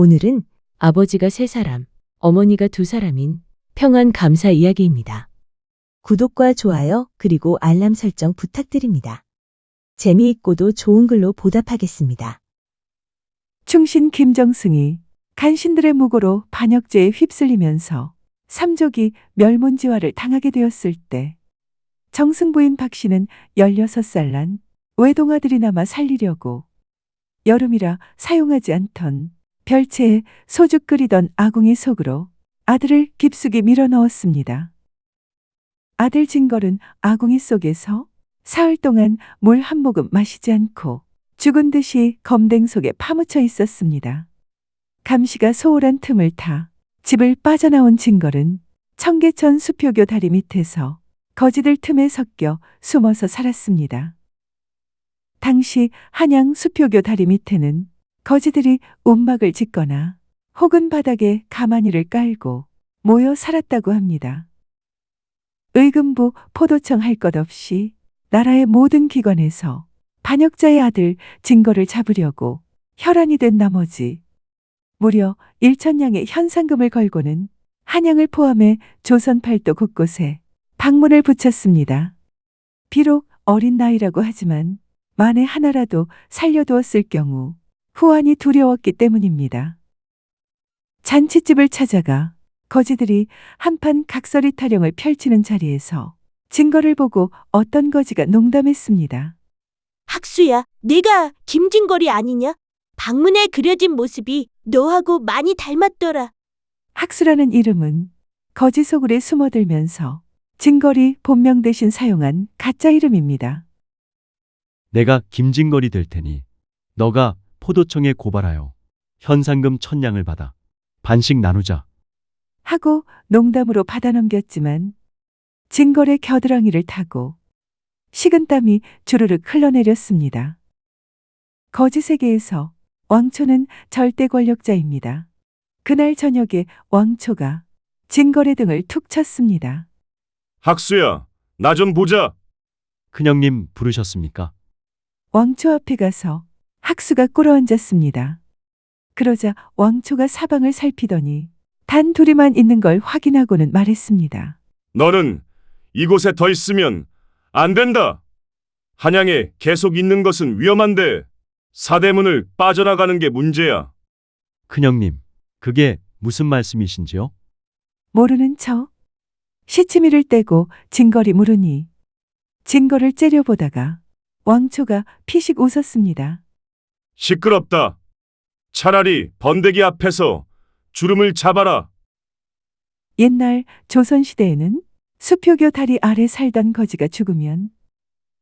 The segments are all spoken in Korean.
오늘은 아버지가 3사람, 어머니가 2사람인 평안 감사 이야기입니다. 구독과 좋아요 그리고 알람 설정 부탁드립니다. 재미있고도 좋은 글로 보답하겠습니다. 충신 김정승이 간신들의 무고로 반역죄에 휩쓸리면서 삼족이 멸문지화를 당하게 되었을 때 정승 부인 박씨는 16살 난 외동아들이 남아 살리려고 여름이라 사용하지 않던 별채에 소주 끓이던 아궁이 속으로 아들을 깊숙이 밀어 넣었습니다. 아들 진걸은 아궁이 속에서 사흘 동안 물 한 모금 마시지 않고 죽은 듯이 검댕 속에 파묻혀 있었습니다. 감시가 소홀한 틈을 타 집을 빠져나온 진걸은 청계천 수표교 다리 밑에서 거지들 틈에 섞여 숨어서 살았습니다. 당시 한양 수표교 다리 밑에는 거지들이 움막을 짓거나 혹은 바닥에 가마니를 깔고 모여 살았다고 합니다. 의금부, 포도청 할 것 없이 나라의 모든 기관에서 반역자의 아들 진걸을 잡으려고 혈안이 된 나머지 무려 1,000냥의 현상금을 걸고는 한양을 포함해 조선 팔도 곳곳에 방문을 붙였습니다. 비록 어린 나이라고 하지만 만에 하나라도 살려두었을 경우 후환이 두려웠기 때문입니다. 잔치집을 찾아가 거지들이 한판 각설이 타령을 펼치는 자리에서 진걸을 보고 어떤 거지가 농담했습니다. 학수야, 네가 김진걸이 아니냐? 방문에 그려진 모습이 너하고 많이 닮았더라. 학수라는 이름은 거지 소굴에 숨어들면서 진걸이 본명 대신 사용한 가짜 이름입니다. 내가 김진걸이 될 테니 너가 포도청에 고발하여 현상금 1,000냥을 받아 반씩 나누자. 하고 농담으로 받아넘겼지만 진걸의 겨드랑이를 타고 식은땀이 주르륵 흘러내렸습니다. 거지 세계에서 왕초는 절대 권력자입니다. 그날 저녁에 왕초가 진걸의 등을 툭 쳤습니다. 학수야, 나 좀 보자. 큰형님 부르셨습니까? 왕초 앞에 가서 학수가 꿇어앉았습니다. 그러자 왕초가 사방을 살피더니 단 둘이만 있는 걸 확인하고는 말했습니다. 너는 이곳에 더 있으면 안 된다. 한양에 계속 있는 것은 위험한데 사대문을 빠져나가는 게 문제야. 큰형님, 그게 무슨 말씀이신지요? 모르는 척 시치미를 떼고 진걸이 물으니 진걸을 째려보다가 왕초가 피식 웃었습니다. 시끄럽다. 차라리 번데기 앞에서 주름을 잡아라. 옛날 조선시대에는 수표교 다리 아래 살던 거지가 죽으면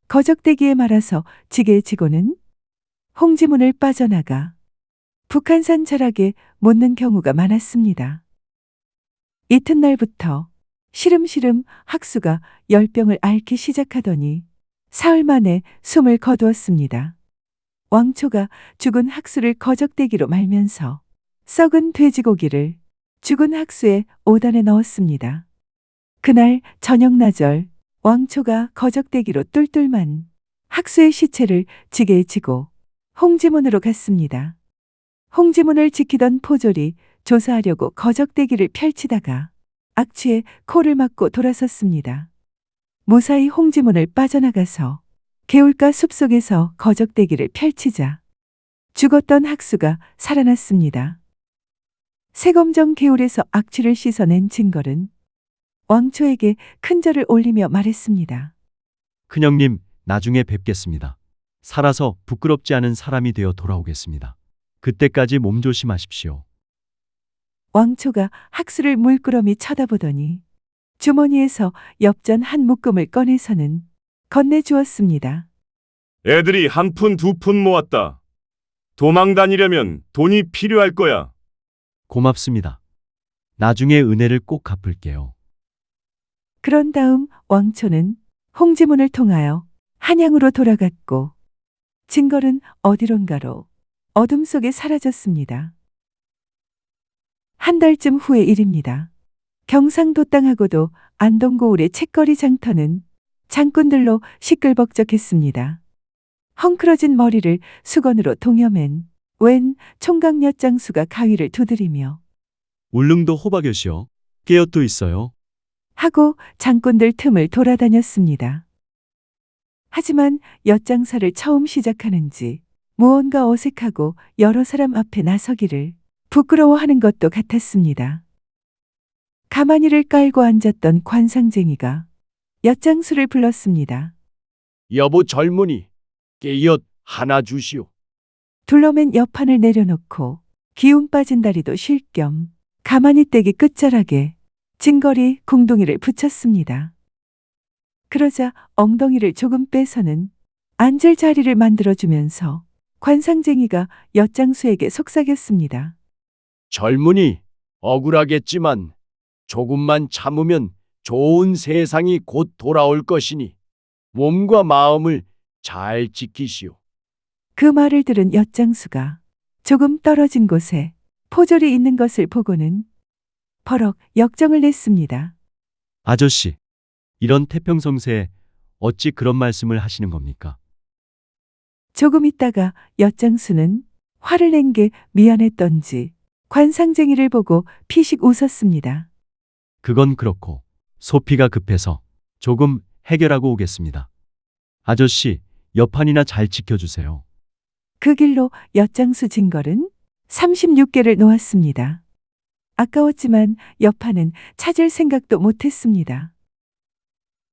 거적대기에 말아서 지게에 지고는 홍지문을 빠져나가 북한산 절악에 묻는 경우가 많았습니다. 이튿날부터 시름시름 학수가 열병을 앓기 시작하더니 사흘 만에 숨을 거두었습니다. 왕초가 죽은 학수를 거적대기로 말면서 썩은 돼지고기를 죽은 학수의 오단에 넣었습니다. 그날 저녁나절 왕초가 거적대기로 똘똘만 학수의 시체를 지게에 지고 홍지문으로 갔습니다. 홍지문을 지키던 포졸이 조사하려고 거적대기를 펼치다가 악취에 코를 막고 돌아섰습니다. 무사히 홍지문을 빠져나가서 개울가 숲속에서 거적대기를 펼치자 죽었던 학수가 살아났습니다. 새검정 개울에서 악취를 씻어낸 진걸은 왕초에게 큰 절을 올리며 말했습니다. 큰형님, 나중에 뵙겠습니다. 살아서 부끄럽지 않은 사람이 되어 돌아오겠습니다. 그때까지 몸조심하십시오. 왕초가 학수를 물끄러미 쳐다보더니 주머니에서 엽전 한 묶음을 꺼내서는 건네주었습니다. 애들이 1푼 2푼 모았다. 도망 다니려면 돈이 필요할 거야. 고맙습니다. 나중에 은혜를 꼭 갚을게요. 그런 다음 왕초는 홍지문을 통하여 한양으로 돌아갔고 진걸은 어디론가로 어둠 속에 사라졌습니다. 한 달쯤 후의 일입니다. 경상도 땅하고도 안동고을의 책거리 장터는 장꾼들로 시끌벅적했습니다. 헝클어진 머리를 수건으로 동여맨 웬 총각 엿장수가 가위를 두드리며 울릉도 호박엿이요. 깨엿도 있어요. 하고 장꾼들 틈을 돌아다녔습니다. 하지만 엿장사를 처음 시작하는지 무언가 어색하고 여러 사람 앞에 나서기를 부끄러워하는 것도 같았습니다. 가마니를 깔고 앉았던 관상쟁이가 엿장수를 불렀습니다. 여보 젊은이, 깨엿 하나 주시오. 둘러맨 옆판을 내려놓고 기운 빠진 다리도 쉴 겸 가마니 떼기 끝자락에 징거리 궁둥이를 붙였습니다. 그러자 엉덩이를 조금 빼서는 앉을 자리를 만들어주면서 관상쟁이가 엿장수에게 속삭였습니다. 젊은이, 억울하겠지만 조금만 참으면 좋은 세상이 곧 돌아올 것이니 몸과 마음을 잘 지키시오. 그 말을 들은 엿장수가 조금 떨어진 곳에 포졸이 있는 것을 보고는 버럭 역정을 냈습니다. 아저씨, 이런 태평성세에 어찌 그런 말씀을 하시는 겁니까? 조금 있다가 엿장수는 화를 낸 게 미안했던지 관상쟁이를 보고 피식 웃었습니다. 그건 그렇고 소피가 급해서 조금 해결하고 오겠습니다. 아저씨, 옆판이나 잘 지켜주세요. 그 길로 엿장수 징걸은 36개를 놓았습니다. 아까웠지만 여파는 찾을 생각도 못했습니다.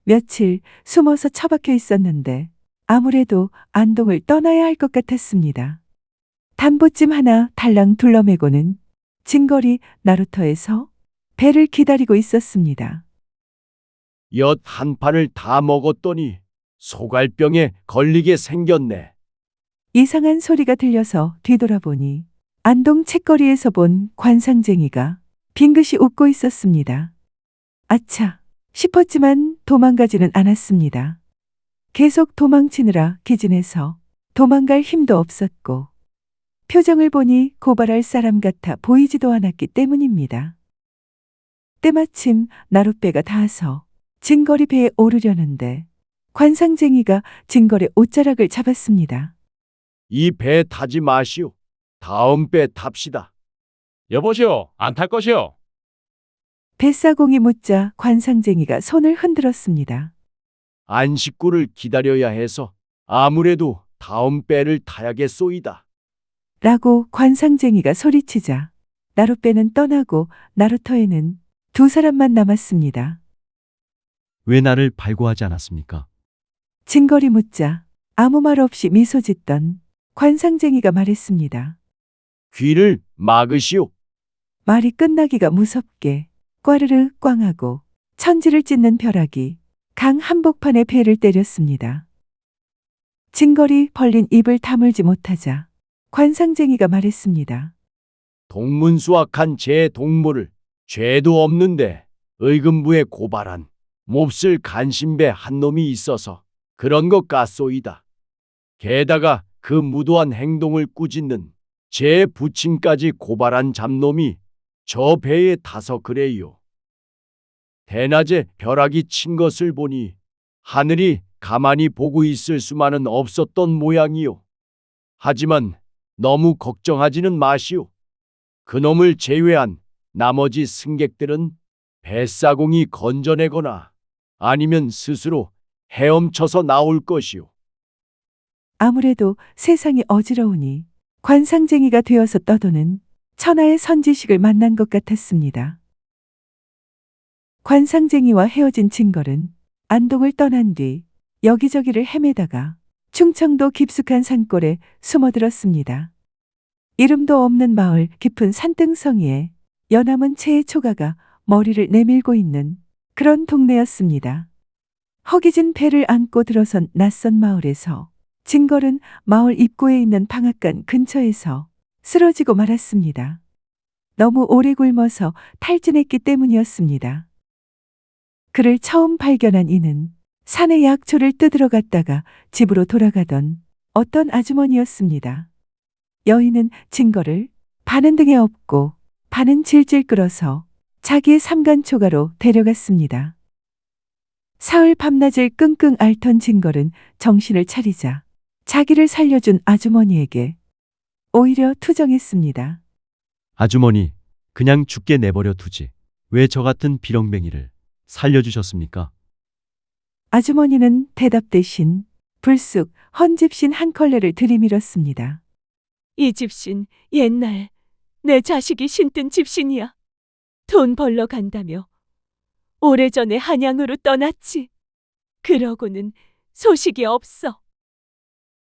며칠 숨어서 처박혀 있었는데 아무래도 안동을 떠나야 할 것 같았습니다. 담보찜 하나 달랑 둘러매고는 징걸이 나루터에서 배를 기다리고 있었습니다. 엿 한 판을 다 먹었더니 소갈병에 걸리게 생겼네. 이상한 소리가 들려서 뒤돌아보니 안동 책거리에서 본 관상쟁이가 빙긋이 웃고 있었습니다. 아차 싶었지만 도망가지는 않았습니다. 계속 도망치느라 기진해서 도망갈 힘도 없었고 표정을 보니 고발할 사람 같아 보이지도 않았기 때문입니다. 때마침 나룻배가 닿아서 징거리 배에 오르려는데 관상쟁이가 징거리 옷자락을 잡았습니다. 이 배 타지 마시오. 다음 배 탑시다. 여보시오, 안 탈 것이오. 뱃사공이 묻자 관상쟁이가 손을 흔들었습니다. 안식구를 기다려야 해서 아무래도 다음 배를 타야겠소이다. 라고 관상쟁이가 소리치자 나룻배는 떠나고 나루터에는 두 사람만 남았습니다. 왜 나를 발고하지 않았습니까? 징거리 묻자 아무 말 없이 미소 짓던 관상쟁이가 말했습니다. 귀를 막으시오. 말이 끝나기가 무섭게 꽈르르 꽝하고 천지를 찢는 벼락이 강 한복판에 배를 때렸습니다. 징거리 벌린 입을 다물지 못하자 관상쟁이가 말했습니다. 동문수악한 제 동물을 죄도 없는데 의금부에 고발한 몹쓸 간신배 한 놈이 있어서 그런 것 같소이다. 게다가 그 무도한 행동을 꾸짖는 제 부친까지 고발한 잡놈이 저 배에 타서 그래요. 대낮에 벼락이 친 것을 보니 하늘이 가만히 보고 있을 수만은 없었던 모양이요. 하지만 너무 걱정하지는 마시오. 그놈을 제외한 나머지 승객들은 뱃사공이 건져내거나 아니면 스스로 헤엄쳐서 나올 것이오. 아무래도 세상이 어지러우니 관상쟁이가 되어서 떠도는 천하의 선지식을 만난 것 같았습니다. 관상쟁이와 헤어진 징걸은 안동을 떠난 뒤 여기저기를 헤매다가 충청도 깊숙한 산골에 숨어들었습니다. 이름도 없는 마을 깊은 산등성이에 여남은 채의 초가가 머리를 내밀고 있는 그런 동네였습니다. 허기진 배를 안고 들어선 낯선 마을에서 징걸은 마을 입구에 있는 방앗간 근처에서 쓰러지고 말았습니다. 너무 오래 굶어서 탈진했기 때문이었습니다. 그를 처음 발견한 이는 산에 약초를 뜯으러 갔다가 집으로 돌아가던 어떤 아주머니였습니다. 여인은 징걸을 반은 등에 업고 반은 질질 끌어서 자기의 삼간초가로 데려갔습니다. 사흘 밤낮을 끙끙 앓던 징걸은 정신을 차리자 자기를 살려준 아주머니에게 오히려 투정했습니다. 아주머니, 그냥 죽게 내버려 두지. 왜 저 같은 비렁뱅이를 살려주셨습니까? 아주머니는 대답 대신 불쑥 헌집신 한 컬레를 들이밀었습니다. 이 집신 옛날 내 자식이 신든 집신이야. 돈 벌러 간다며 오래전에 한양으로 떠났지. 그러고는 소식이 없어.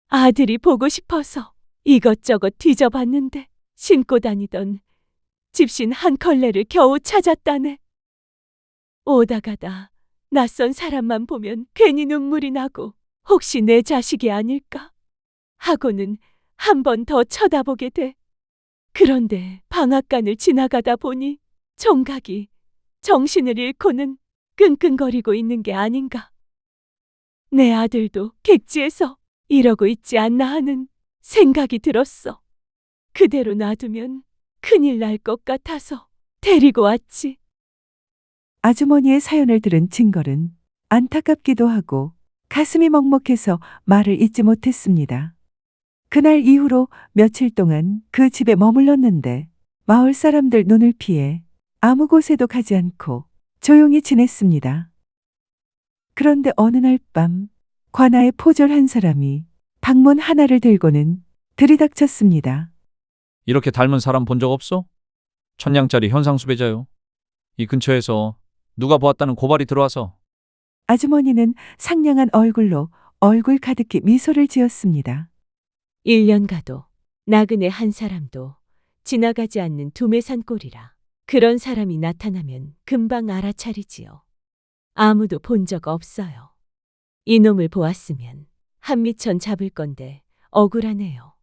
아들이 보고 싶어서 이것저것 뒤져봤는데 신고 다니던 집신 한 컬레를 겨우 찾았다네. 오다 가다 낯선 사람만 보면 괜히 눈물이 나고 혹시 내 자식이 아닐까 하고는 한 번 더 쳐다보게 돼. 그런데 방앗간을 지나가다 보니 총각이 정신을 잃고는 끙끙거리고 있는 게 아닌가. 내 아들도 객지에서 이러고 있지 않나 하는 생각이 들었어. 그대로 놔두면 큰일 날 것 같아서 데리고 왔지. 아주머니의 사연을 들은 진걸은 안타깝기도 하고 가슴이 먹먹해서 말을 잇지 못했습니다. 그날 이후로 며칠 동안 그 집에 머물렀는데 마을 사람들 눈을 피해 아무 곳에도 가지 않고 조용히 지냈습니다. 그런데 어느 날 밤 관아의 포졸 한 사람이 방문 하나를 들고는 들이닥쳤습니다. 이렇게 닮은 사람 본 적 없어? 천냥짜리 현상수배자요. 이 근처에서 누가 보았다는 고발이 들어와서. 아주머니는 상냥한 얼굴로 얼굴 가득히 미소를 지었습니다. 1년 가도 나그네 한 사람도 지나가지 않는 두매산 꼴이라 그런 사람이 나타나면 금방 알아차리지요. 아무도 본 적 없어요. 이놈을 보았으면 한미천 잡을 건데 억울하네요.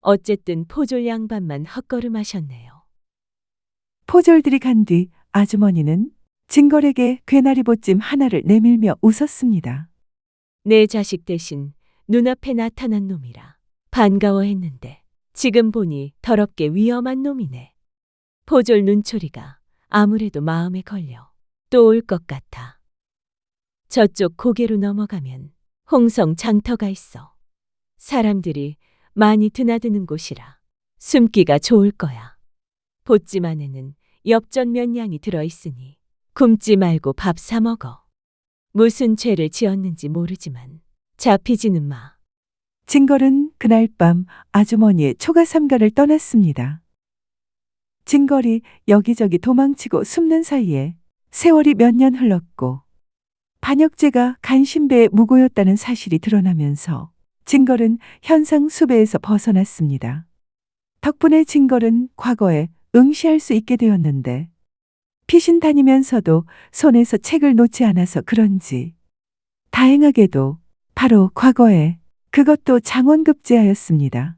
어쨌든 포졸 양반만 헛걸음하셨네요. 포졸들이 간 뒤 아주머니는 진걸에게 괴나리보찜 하나를 내밀며 웃었습니다. 내 자식 대신 눈앞에 나타난 놈이라 반가워했는데 지금 보니 더럽게 위험한 놈이네. 포졸 눈초리가 아무래도 마음에 걸려 또 올 것 같아. 저쪽 고개로 넘어가면 홍성 장터가 있어. 사람들이 많이 드나드는 곳이라 숨기가 좋을 거야. 보찜 안에는 엽전 몇 양이 들어있으니 굶지 말고 밥 사 먹어. 무슨 죄를 지었는지 모르지만 잡히지는 마. 진걸은 그날 밤 아주머니의 초가삼가를 떠났습니다. 진걸이 여기저기 도망치고 숨는 사이에 세월이 몇 년 흘렀고 반역죄가 간신배의 무고였다는 사실이 드러나면서 진걸은 현상 수배에서 벗어났습니다. 덕분에 진걸은 과거에 응시할 수 있게 되었는데 피신 다니면서도 손에서 책을 놓지 않아서 그런지 다행하게도 바로 과거에 그것도 장원급제하였습니다.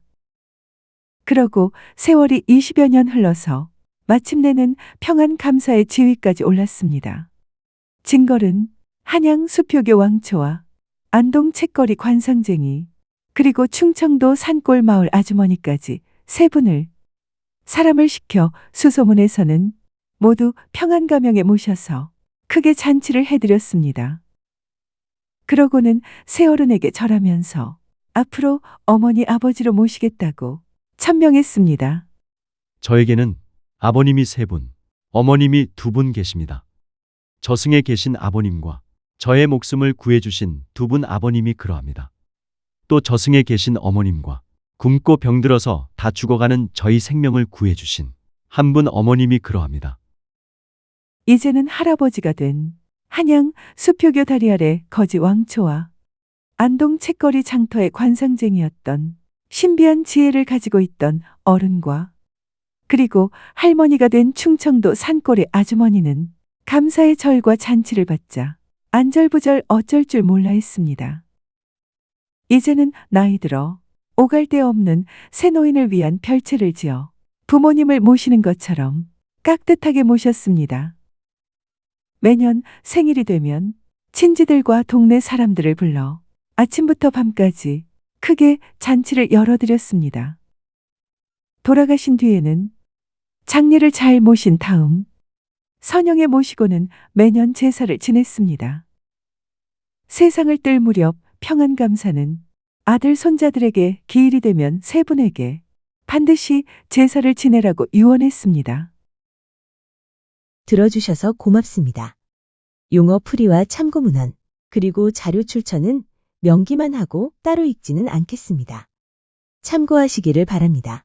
그러고 세월이 20여 년 흘러서 마침내는 평안감사의 지위까지 올랐습니다. 진걸은 한양 수표교 왕초와 안동 책거리 관상쟁이 그리고 충청도 산골 마을 아주머니까지 세 분을 사람을 시켜 수소문에서는 모두 평안가명에 모셔서 크게 잔치를 해드렸습니다. 그러고는 새어른에게 절하면서 앞으로 어머니 아버지로 모시겠다고 천명했습니다. 저에게는 아버님이 3분, 어머님이 2분 계십니다. 저승에 계신 아버님과 저의 목숨을 구해주신 2분 아버님이 그러합니다. 또 저승에 계신 어머님과 굶고 병들어서 다 죽어가는 저희 생명을 구해주신 한 분 어머님이 그러합니다. 이제는 할아버지가 된 한양 수표교 다리 아래 거지 왕초와 안동 책거리 장터의 관상쟁이였던 신비한 지혜를 가지고 있던 어른과 그리고 할머니가 된 충청도 산골의 아주머니는 감사의 절과 잔치를 받자 안절부절 어쩔 줄 몰라 했습니다. 이제는 나이 들어 오갈 데 없는 새 노인을 위한 별채를 지어 부모님을 모시는 것처럼 깍듯하게 모셨습니다. 매년 생일이 되면 친지들과 동네 사람들을 불러 아침부터 밤까지 크게 잔치를 열어드렸습니다. 돌아가신 뒤에는 장례를 잘 모신 다음 선영에 모시고는 매년 제사를 지냈습니다. 세상을 뜰 무렵 평안감사는 아들 손자들에게 기일이 되면 세 분에게 반드시 제사를 지내라고 유언했습니다. 들어주셔서 고맙습니다. 용어 풀이와 참고 문헌, 그리고 자료 출처는 명기만 하고 따로 읽지는 않겠습니다. 참고하시기를 바랍니다.